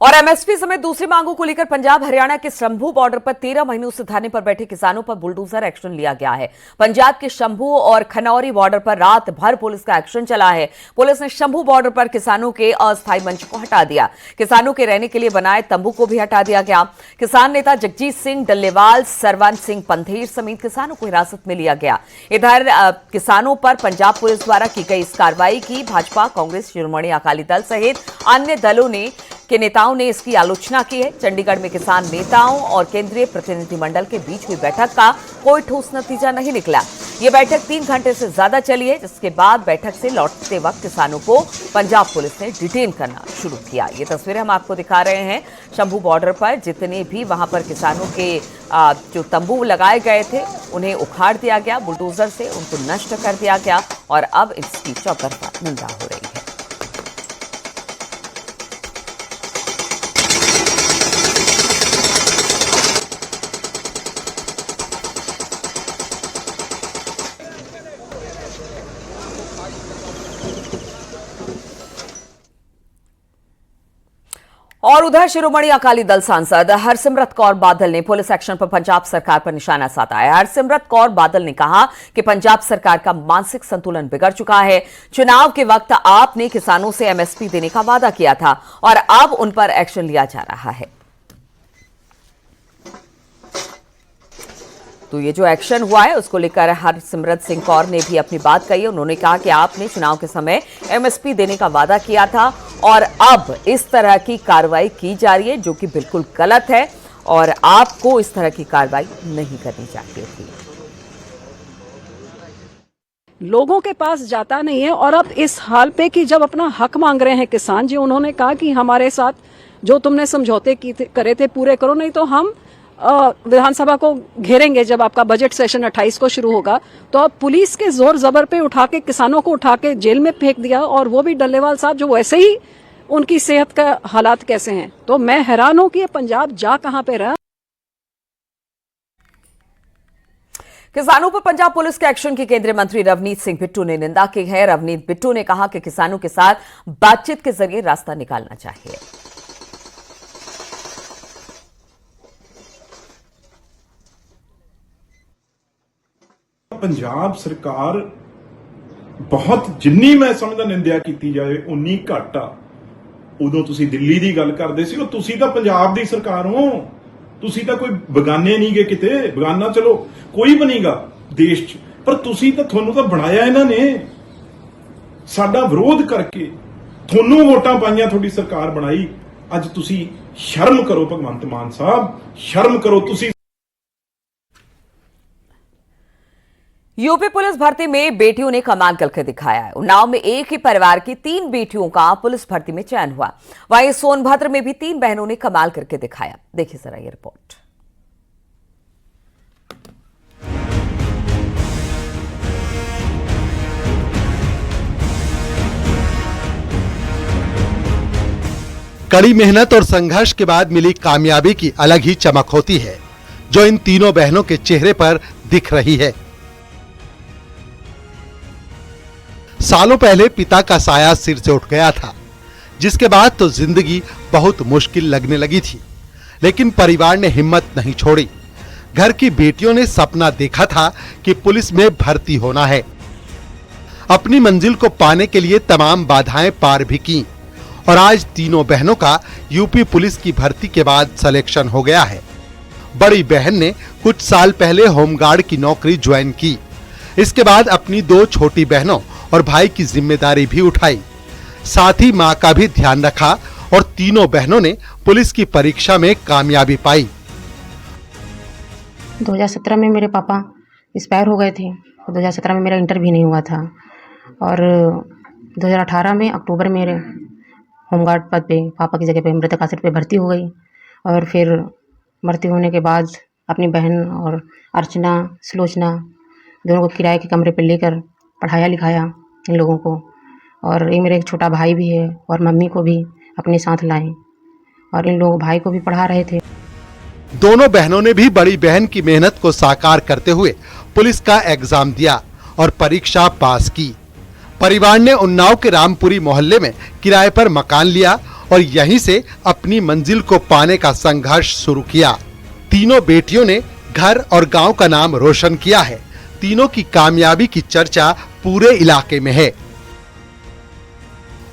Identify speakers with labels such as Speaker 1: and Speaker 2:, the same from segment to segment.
Speaker 1: और एमएसपी समेत दूसरी मांगों को लेकर पंजाब हरियाणा के शंभू बॉर्डर पर 13 महीनों से धरने पर बैठे किसानों पर बुलडोजर एक्शन लिया गया है। पंजाब के शंभू और खनौरी बॉर्डर पर रात भर पुलिस का एक्शन चला है। पुलिस ने शंभू बॉर्डर पर किसानों के अस्थायी मंच को हटा दिया। किसानों के रहने के लिए बनाए तंबू को भी हटा दिया गया। किसान नेता जगजीत सिंह डल्लेवाल, सरवन सिंह पंधेर समेत किसानों को हिरासत में लिया गया। इधर किसानों पर पंजाब पुलिस द्वारा की गई इस कार्रवाई की भाजपा, कांग्रेस, शिरोमणि अकाली दल सहित अन्य दलों के नेताओं ने इसकी आलोचना की है। चंडीगढ़ में किसान नेताओं और केंद्रीय प्रतिनिधिमंडल के बीच हुई बैठक का कोई ठोस नतीजा नहीं निकला। यह बैठक 3 घंटे से ज्यादा चली है, जिसके बाद बैठक से लौटते वक्त किसानों को पंजाब पुलिस ने डिटेन करना शुरू किया। ये तस्वीरें हम आपको दिखा रहे हैं शंभू बॉर्डर पर। जितने भी वहां पर किसानों के जो तंबू लगाए गए थे उन्हें उखाड़ दिया गया, बुलडोजर से उनको नष्ट कर दिया गया और अब इसकी चौतरफा निंदा हो रही है। और उधर शिरोमणि अकाली दल सांसद हरसिमरत कौर बादल ने पुलिस एक्शन पर पंजाब सरकार पर निशाना साधा है। हरसिमरत कौर बादल ने कहा कि पंजाब सरकार का मानसिक संतुलन बिगड़ चुका है। चुनाव के वक्त आपने किसानों से एमएसपी देने का वादा किया था और अब उन पर एक्शन लिया जा रहा है। तो ये जो एक्शन हुआ है उसको लेकर हरसिमरत सिंह कौर ने भी अपनी बात कही। उन्होंने कहा कि आपने चुनाव के समय एमएसपी देने का वादा किया था और अब इस तरह की कार्रवाई की जा रही है, जो कि बिल्कुल गलत है और आपको इस तरह की कार्रवाई नहीं करनी चाहिए थी।
Speaker 2: लोगों के पास जाता नहीं है और अब इस हाल पे कि जब अपना हक मांग रहे हैं किसान जी, उन्होंने कहा कि हमारे साथ जो तुमने समझौते करे थे पूरे करो, नहीं तो हम विधानसभा को घेरेंगे। जब आपका बजट सेशन 28 को शुरू होगा तो अब पुलिस के जोर जबर पे उठा के किसानों को उठा के जेल में फेंक दिया, और वो भी डल्लेवाल साहब जो वैसे ही उनकी सेहत का हालात कैसे हैं। तो मैं हैरान हूं कि ये पंजाब जा कहां पे रहा।
Speaker 1: किसानों पर पंजाब पुलिस के एक्शन की केंद्रीय मंत्री रवनीत सिंह बिट्टू ने निंदा की है। रवनीत बिट्टू ने कहा कि किसानों के साथ बातचीत के जरिए रास्ता निकालना चाहिए।
Speaker 3: पंजाब सरकार बहुत जिन्नी मैं समझदा निंदिया की जाए उन्नी घट आ। उदों तुसी दिल्ली की गल करदे सी, तुसी तां पंजाब दी सरकार हो, तुसी तां कोई बगाने नहीं गए किते। बगाना चलो कोई भी नहींगा देश च, पर तुसी तां थोनू तां बनाया इन्हां ने साडा विरोध करके, थोनू वोटां पाईयां, थोड़ी सरकार बनाई। अज तुसी शर्म करो भगवंत मान साहब, शर्म करो। तुसी
Speaker 1: यूपी पुलिस भर्ती में बेटियों ने कमाल करके दिखाया है। उन्नाव में एक ही परिवार की 3 बेटियों का पुलिस भर्ती में चयन हुआ। वहीं सोनभद्र में भी 3 बहनों ने कमाल करके दिखाया। देखिए जरा ये रिपोर्ट।
Speaker 4: कड़ी मेहनत और संघर्ष के बाद मिली कामयाबी की अलग ही चमक होती है, जो इन तीनों बहनों के चेहरे पर दिख रही है। सालों पहले पिता का साया सिर से उठ गया था, जिसके बाद तो जिंदगी बहुत मुश्किल लगने लगी थी, लेकिन परिवार ने हिम्मत नहीं छोड़ी। घर की बेटियों ने सपना देखा था कि पुलिस में भर्ती होना है। अपनी मंजिल को पाने के लिए तमाम बाधाएं पार भी की और आज तीनों बहनों का यूपी पुलिस की भर्ती के बाद सिलेक्शन हो गया है। बड़ी बहन ने कुछ साल पहले होमगार्ड की नौकरी ज्वाइन की। इसके बाद अपनी 2 छोटी बहनों और भाई की जिम्मेदारी भी उठाई, साथ ही मां का भी ध्यान रखा और तीनों बहनों ने पुलिस की परीक्षा में कामयाबी पाई।
Speaker 5: 2017 में मेरे पापा एक्सपायर हो गए थे, 2017 में मेरा इंटर भी नहीं हुआ था और 2018 में अक्टूबर में मेरे होमगार्ड पद पे पापा की जगह पे मृतक आश्रित पे भर्ती हो गई। और फिर भर्ती होने के बाद अपनी बहन और अर्चना, सुलोचना दोनों को किराए के कमरे पे लेकर पढ़ाया लिखाया इन लोगों को। और ये मेरा एक छोटा भाई भी है और मम्मी को भी अपने साथ लाए और इन लोगों भाई को भी पढ़ा रहे थे।
Speaker 4: दोनों बहनों ने भी बड़ी बहन की मेहनत को साकार करते हुए पुलिस का एग्जाम दिया और परीक्षा पास की। परिवार ने उन्नाव के रामपुरी मोहल्ले में किराए पर मकान लिया और यहीं से अपनी मंजिल को पाने का संघर्ष शुरू किया। तीनों बेटियों ने घर और गांव का नाम रोशन किया है। तीनों की कामयाबी की चर्चा पूरे इलाके में है।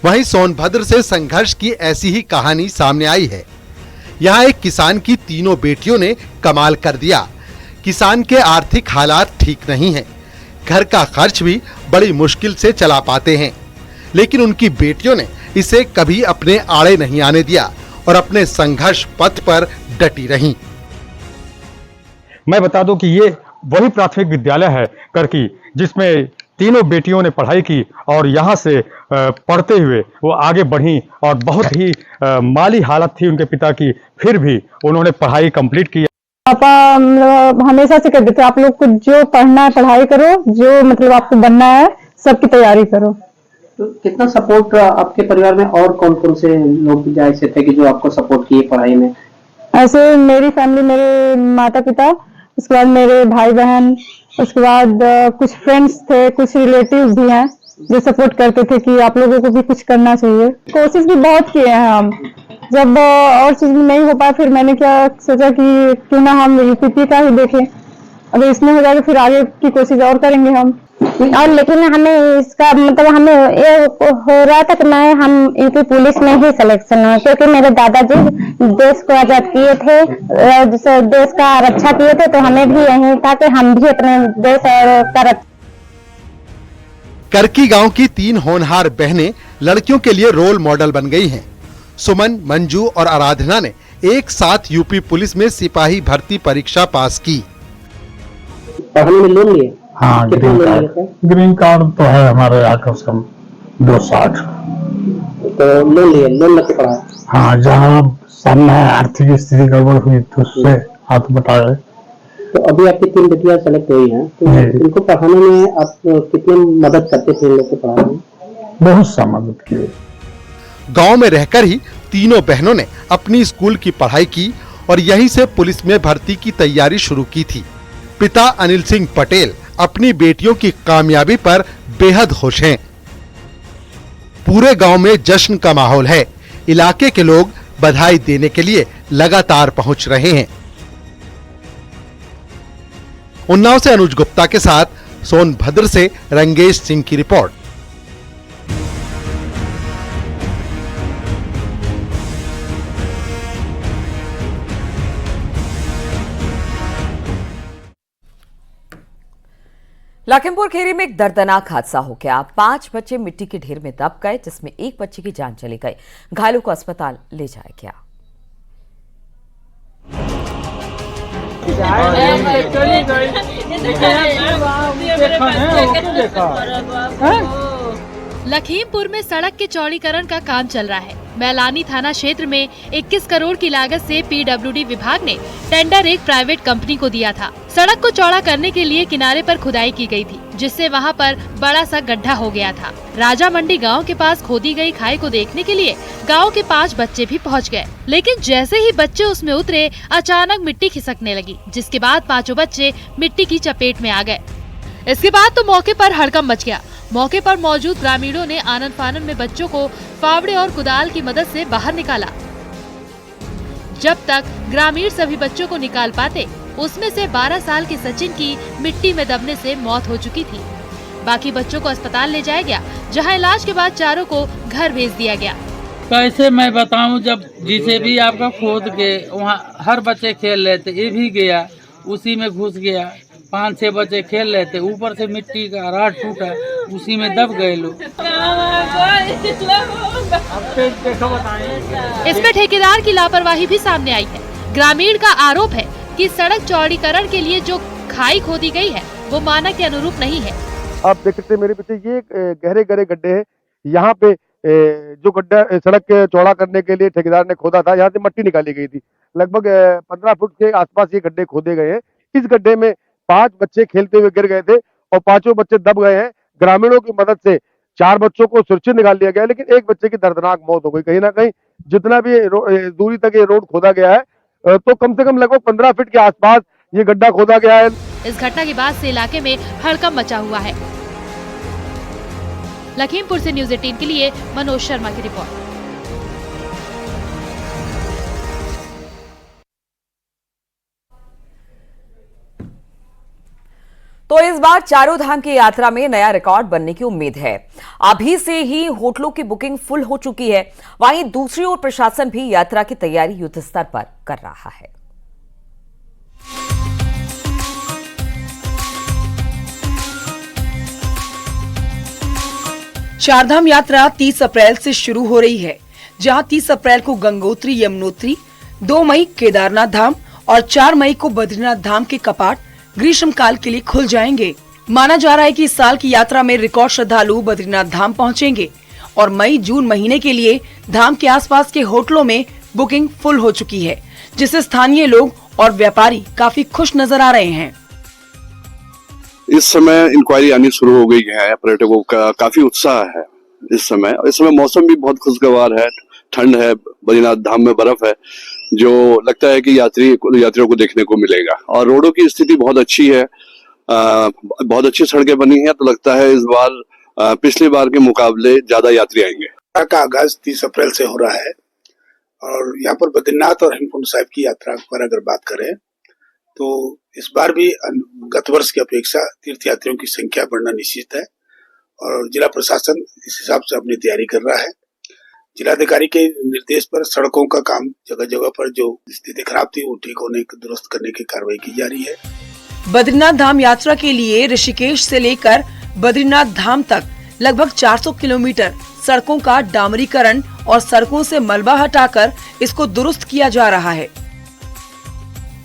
Speaker 4: वहीं सोनभद्र से संघर्ष की ऐसी ही कहानी सामने आई है। यहाँ एक किसान की तीनों बेटियों ने कमाल कर दिया। किसान के आर्थिक हालात ठीक नहीं हैं। घर का खर्च भी बड़ी मुश्किल से चला पाते हैं, लेकिन उनकी बेटियों ने इसे कभी अपने आड़े नहीं आने दिया और अपने संघर्ष पथ पर डटी रहीं।
Speaker 6: मैं बता दूं कि ये वही प्राथमिक विद्यालय है करकी, जिसमें तीनों बेटियों ने पढ़ाई की और यहाँ से पढ़ते हुए वो आगे बढ़ी और बहुत ही माली हालत थी उनके पिता की, फिर भी उन्होंने पढ़ाई कंप्लीट की।
Speaker 7: पापा हमेशा से कहते थे आप लोग को जो पढ़ना है पढ़ाई करो, जो मतलब आपको बनना है सबकी तैयारी करो।
Speaker 8: तो कितना सपोर्ट आपके परिवार में, और कौन कौन से लोग ऐसे थे कि जो आपको सपोर्ट किए पढ़ाई में?
Speaker 7: ऐसे मेरी फैमिली, मेरे माता पिता, उसके बाद मेरे भाई बहन, उसके बाद कुछ फ्रेंड्स थे, कुछ रिलेटिव भी हैं जो सपोर्ट करते थे कि आप लोगों को भी कुछ करना चाहिए। कोशिश भी बहुत किए हैं हम, जब और चीज नहीं हो पाया फिर मैंने क्या सोचा कि क्यों ना हम यूपीपी का ही देखें, अगर इसमें हो जाएगा फिर आगे की कोशिश और करेंगे हम।
Speaker 9: और लेकिन हमें इसका मतलब हमें ये हो रहा था कि हम यूपी पुलिस में ही सिलेक्शन हुआ, क्योंकि मेरे दादाजी देश को आजाद किए थे, देश का रक्षा किए थे, तो हमें भी यही था कि हम भी अपने देश का रक्षा।
Speaker 4: करकी गांव की 3 होनहार बहनें लड़कियों के लिए रोल मॉडल बन गई हैं। सुमन, मंजू और आराधना ने एक साथ यूपी पुलिस में सिपाही भर्ती परीक्षा पास की।
Speaker 8: पढ़ने में लोन लिए?
Speaker 6: हाँ, ग्रीन कार्ड तो है हमारे यहाँ कम से कम 260।
Speaker 8: तो लोन लिए, लोन लेके पढ़ा?
Speaker 6: हाँ, जहाँ सामने आर्थिक स्थिति गड़बड़ हुई तो उससे हाथ बटा गए।
Speaker 8: तो अभी आपकी 3 बेटियां सेलेक्ट हुई हैं, तो इनको पढ़ाने में आप कितनी मदद करते थे इन लोग को पढ़ाने में?
Speaker 6: बहुत सा मदद की।
Speaker 4: गांव में रहकर ही तीनों बहनों ने अपनी स्कूल की पढ़ाई की और यहीं से पुलिस में भर्ती की तैयारी शुरू की थी। पिता अनिल सिंह पटेल अपनी बेटियों की कामयाबी पर बेहद खुश हैं। पूरे गांव में जश्न का माहौल है। इलाके के लोग बधाई देने के लिए लगातार पहुंच रहे हैं। उन्नाव से अनुज गुप्ता के साथ सोनभद्र से रंगेश सिंह की रिपोर्ट।
Speaker 1: लखीमपुर खीरी में एक दर्दनाक हादसा हो गया। 5 बच्चे मिट्टी के ढेर में दब गए, जिसमें एक बच्चे की जान चली गई। घायलों को अस्पताल ले जाया गया।
Speaker 10: लखीमपुर में सड़क के चौड़ीकरण का काम चल रहा है। मैलानी थाना क्षेत्र में 21 करोड़ की लागत से पीडब्ल्यूडी विभाग ने टेंडर एक प्राइवेट कंपनी को दिया था। सड़क को चौड़ा करने के लिए किनारे पर खुदाई की गई थी, जिससे वहां पर बड़ा सा गड्ढा हो गया था। राजा मंडी गांव के पास खोदी गई खाई को देखने के लिए गांव के 5 बच्चे भी पहुंच गए, लेकिन जैसे ही बच्चे उसमें उतरे अचानक मिट्टी खिसकने लगी, जिसके बाद 5 बच्चे मिट्टी की चपेट में आ गए। इसके बाद तो मौके पर हड़कंप मच गया। मौके पर मौजूद ग्रामीणों ने आनन फानन में बच्चों को फावड़े और कुदाल की मदद से बाहर निकाला। जब तक ग्रामीण सभी बच्चों को निकाल पाते, उसमें से 12 साल के सचिन की मिट्टी में दबने से मौत हो चुकी थी। बाकी बच्चों को अस्पताल ले जाया गया, जहां इलाज के बाद चारों को घर भेज दिया गया।
Speaker 11: कैसे मैं बताऊं, जब जिसे भी आपका खोद के वहाँ हर बच्चे खेल रहे थे, ये भी गया उसी में घुस गया। 5-6 बच्चे खेल रहे थे, ऊपर से मिट्टी का राड टूटा, उसी में दब गए लोग।
Speaker 10: इसमें ठेकेदार की लापरवाही भी सामने आई है। ग्रामीण का आरोप है कि सड़क चौड़ीकरण के लिए जो खाई खोदी गई है वो मानक के अनुरूप नहीं है।
Speaker 12: आप देख सकते हैं मेरे पीछे ये गहरे गहरे गड्ढे हैं। यहाँ पे जो गड्ढा सड़क चौड़ा करने के लिए ठेकेदार ने खोदा था, यहाँ से मिट्टी निकाली गई थी। लगभग 15 फुट के आसपास ये गड्ढे खोदे गए हैं। इस गड्ढे में 5 बच्चे खेलते हुए गिर गए थे और 5 बच्चे दब गए हैं। ग्रामीणों की मदद से 4 बच्चों को सुरक्षित निकाल लिया गया, लेकिन एक बच्चे की दर्दनाक मौत हो गई। कहीं ना कहीं जितना भी दूरी तक ये रोड खोदा गया है, तो कम से कम लगभग 15 फीट के आसपास ये गड्ढा खोदा गया है।
Speaker 10: इस घटना के बाद से इलाके में हड़कंप मचा हुआ है। लखीमपुर से न्यूज़ 18 के लिए मनोज शर्मा की रिपोर्ट।
Speaker 1: इस बार चारों धाम की यात्रा में नया रिकॉर्ड बनने की उम्मीद है। अभी से ही होटलों की बुकिंग फुल हो चुकी है। वहीं दूसरी ओर प्रशासन भी यात्रा की तैयारी युद्ध स्तर पर कर रहा है।
Speaker 13: चारधाम यात्रा 30 अप्रैल से शुरू हो रही है, जहां 30 अप्रैल को गंगोत्री यमुनोत्री, 2 मई केदारनाथ धाम और 4 मई को बद्रीनाथ धाम के कपाट ग्रीष्मकाल के लिए खुल जाएंगे। माना जा रहा है कि इस साल की यात्रा में रिकॉर्ड श्रद्धालु बद्रीनाथ धाम पहुंचेंगे और मई जून महीने के लिए धाम के आसपास के होटलों में बुकिंग फुल हो चुकी है, जिससे स्थानीय लोग और व्यापारी काफी खुश नजर आ रहे हैं।
Speaker 14: इस समय इंक्वायरी आनी शुरू हो गई है, पर्यटकों का काफी उत्साह है इस समय मौसम भी बहुत खुशगवार है, ठंड है, बद्रीनाथ धाम में बर्फ है, जो लगता है कि यात्रियों को देखने को मिलेगा। और रोडों की स्थिति बहुत अच्छी है, बहुत अच्छी सड़कें बनी हैं, तो लगता है इस बार पिछली बार के मुकाबले ज्यादा यात्री आएंगे।
Speaker 15: का आगाज 30 अप्रैल से हो रहा है और यहाँ पर बद्रीनाथ और हेमकुंड साहिब की यात्रा पर अगर बात करें तो इस बार भी गत वर्ष की अपेक्षा तीर्थयात्रियों की संख्या बढ़ना निश्चित है और जिला प्रशासन इस हिसाब से अपनी तैयारी कर रहा है। जिलाधिकारी के निर्देश पर सड़कों का काम जगह जगह पर जो स्थिति खराब थी वो ठीक होने दुरुस्त करने की कार्रवाई की जा रही है।
Speaker 13: बद्रीनाथ धाम यात्रा के लिए ऋषिकेश से लेकर बद्रीनाथ धाम तक लगभग 400 किलोमीटर सड़कों का डामरीकरण और सड़कों से मलबा हटाकर इसको दुरुस्त किया जा रहा है।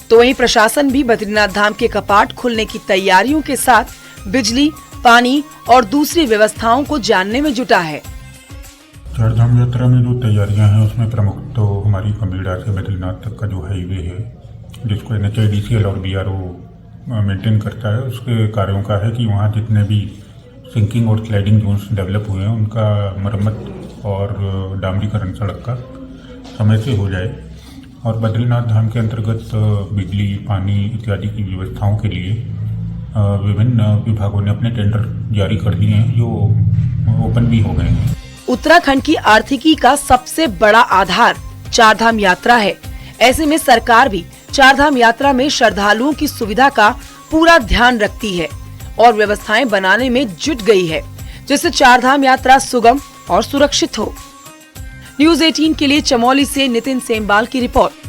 Speaker 13: तो वहीं प्रशासन भी बद्रीनाथ धाम के कपाट खुलने की तैयारियों के साथ बिजली, पानी और दूसरी व्यवस्थाओं को जानने में जुटा है।
Speaker 16: चारधाम यात्रा में जो तैयारियां हैं उसमें प्रमुख तो हमारी कबीरधाम से बद्रीनाथ तक का जो हाईवे है, जिसको NHIDCL और BRO मेंटेन करता है, उसके कार्यों का है कि वहाँ जितने भी सिंकिंग और स्लाइडिंग जोन्स डेवलप हुए हैं उनका मरम्मत और डामरीकरण सड़क का समय से हो जाए और बद्रीनाथ धाम के अंतर्गत बिजली, पानी इत्यादि की व्यवस्थाओं के लिए विभिन्न विभागों ने अपने टेंडर जारी कर दिए हैं, जो ओपन भी हो गए हैं।
Speaker 13: उत्तराखंड की आर्थिकी का सबसे बड़ा आधार चारधाम यात्रा है। ऐसे में सरकार भी चारधाम यात्रा में श्रद्धालुओं की सुविधा का पूरा ध्यान रखती है और व्यवस्थाएं बनाने में जुट गई है, जिससे चारधाम यात्रा सुगम और सुरक्षित हो। न्यूज़ 18 के लिए चमोली से नितिन सेमवाल की रिपोर्ट।